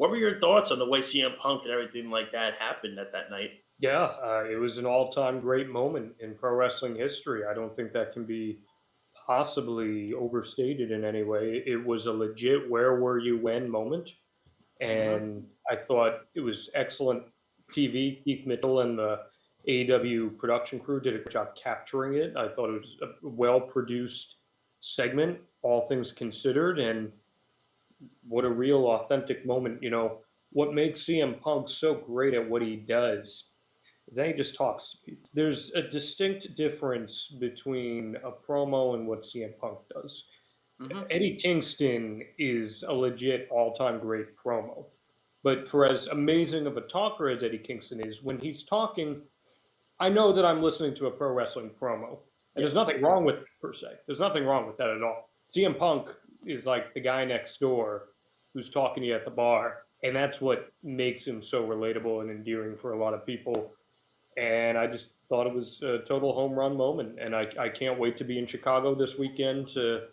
What were your thoughts on the way CM Punk and everything like that happened at that night? Yeah, it was an all-time great moment in pro wrestling history. I don't think that can be possibly overstated in any way. It was a legit "where were you when" moment, Hmm. and I thought it was excellent TV. Keith Mitchell and the AEW production crew did a good job capturing it. I thought it was a well-produced segment, all things considered, and what a real authentic moment. What makes CM Punk so great at what he does is that he just talks to people. There's a distinct difference between a promo and what CM Punk does. Hmm. Eddie Kingston is a legit all-time great promo. But for as amazing of a talker as Eddie Kingston is, when he's talking, I know that I'm listening to a pro wrestling promo. And there's Yes. nothing wrong with it, per se. There's nothing wrong with that at all. CM Punk is like the guy next door who's talking to you at the bar. And that's what makes him so relatable and endearing for a lot of people. And I just thought it was a total home run moment. And I can't wait to be in Chicago this weekend to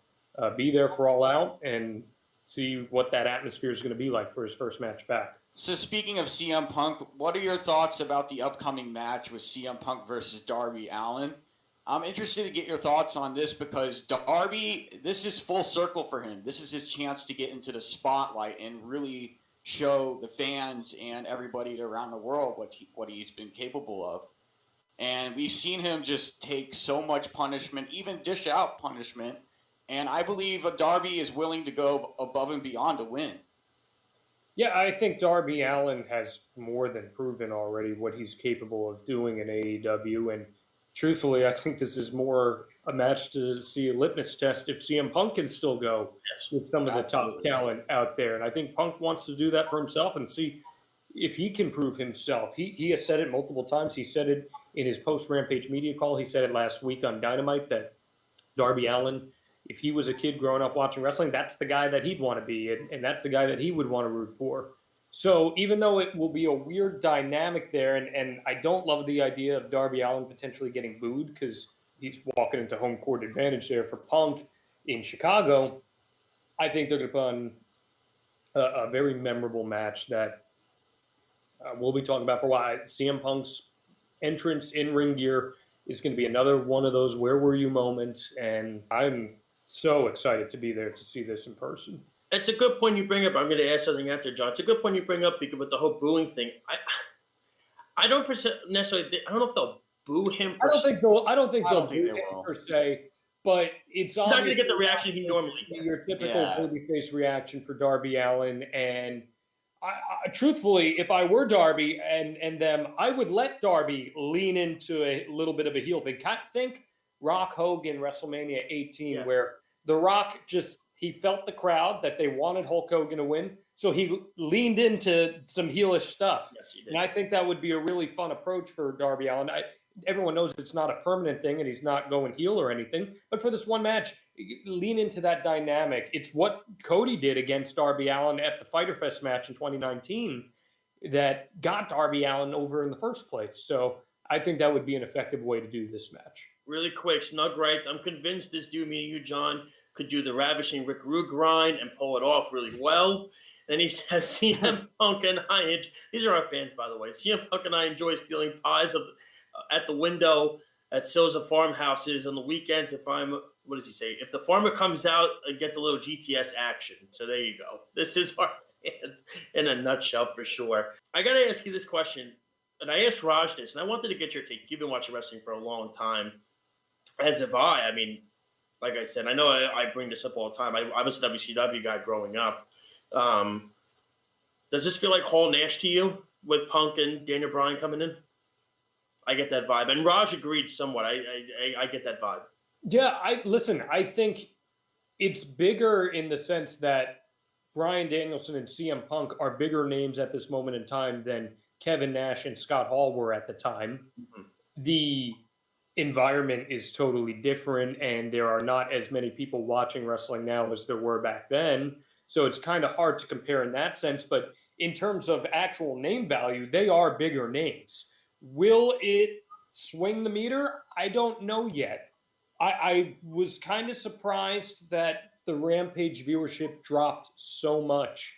be there for All Out and see what that atmosphere is going to be like for his first match back. So speaking of CM Punk, what are your thoughts about the upcoming match with CM Punk versus Darby Allin? I'm interested to get your thoughts on this because Darby, this is full circle for him. This is his chance to get into the spotlight and really show the fans and everybody around the world what he's been capable of. And we've seen him just take so much punishment, even dish out punishment. And I believe Darby is willing to go above and beyond to win. Yeah, I think Darby Allin has more than proven already what he's capable of doing in AEW. And truthfully, I think this is more a match to see a litmus test if CM Punk can still go with some of the top talent out there. And I think Punk wants to do that for himself and see if he can prove himself. He has said it multiple times. He said it in his post-Rampage media call. He said it last week on Dynamite that Darby Allin, if he was a kid growing up watching wrestling, that's the guy that he'd want to be, and that's the guy that he would want to root for. So even though it will be a weird dynamic there, and I don't love the idea of Darby Allin potentially getting booed because he's walking into home court advantage there for Punk in Chicago, I think they're going to put on a very memorable match that we'll be talking about for a while. CM Punk's entrance in ring gear is going to be another one of those "where were you" moments, and I'm so excited to be there to see this in person. It's a good point you bring up. I'm going to ask something after, John. It's a good point you bring up because with the whole booing thing. I don't necessarily. I don't know if they'll boo him. I don't think they'll boo him per se, but it's not going to get the reaction he normally gets. Your typical babyface reaction for Darby Allin. And I, truthfully, if I were Darby and them, I would let Darby lean into a little bit of a heel thing. Think Rock Hogan WrestleMania 18, where The Rock he felt the crowd that they wanted Hulk Hogan to win, so he leaned into some heelish stuff. Yes, he did. And I think that would be a really fun approach for Darby Allin. Everyone knows it's not a permanent thing and he's not going heel or anything, but for this one match, lean into that dynamic. It's what Cody did against Darby Allin at the Fyter Fest match in 2019 that got Darby Allin over in the first place. So I think that would be an effective way to do this match. Really quick, Snug writes, I'm convinced this dude, me and you, John, could do the ravishing Rick Rude grind and pull it off really well. Then he says, CM Punk and I, these are our fans, by the way, CM Punk and I enjoy stealing pies at the window at Silza farmhouses on the weekends. What does he say? If the farmer comes out and gets a little GTS action. So there you go. This is our fans in a nutshell for sure. I got to ask you this question. And I asked Raj this, and I wanted to get your take. You've been watching wrestling for a long time, as have I. I mean, like I said, I know I bring this up all the time. I was a WCW guy growing up. Does this feel like Hall Nash to you with Punk and Daniel Bryan coming in? I get that vibe. And Raj agreed somewhat. I get that vibe. Yeah, I think it's bigger in the sense that Bryan Danielson and CM Punk are bigger names at this moment in time than Kevin Nash and Scott Hall were at the time. Mm-hmm. The environment is totally different, and there are not as many people watching wrestling now as there were back then. So it's kind of hard to compare in that sense. But in terms of actual name value, they are bigger names. Will it swing the meter? I don't know yet. I was kind of surprised that the Rampage viewership dropped so much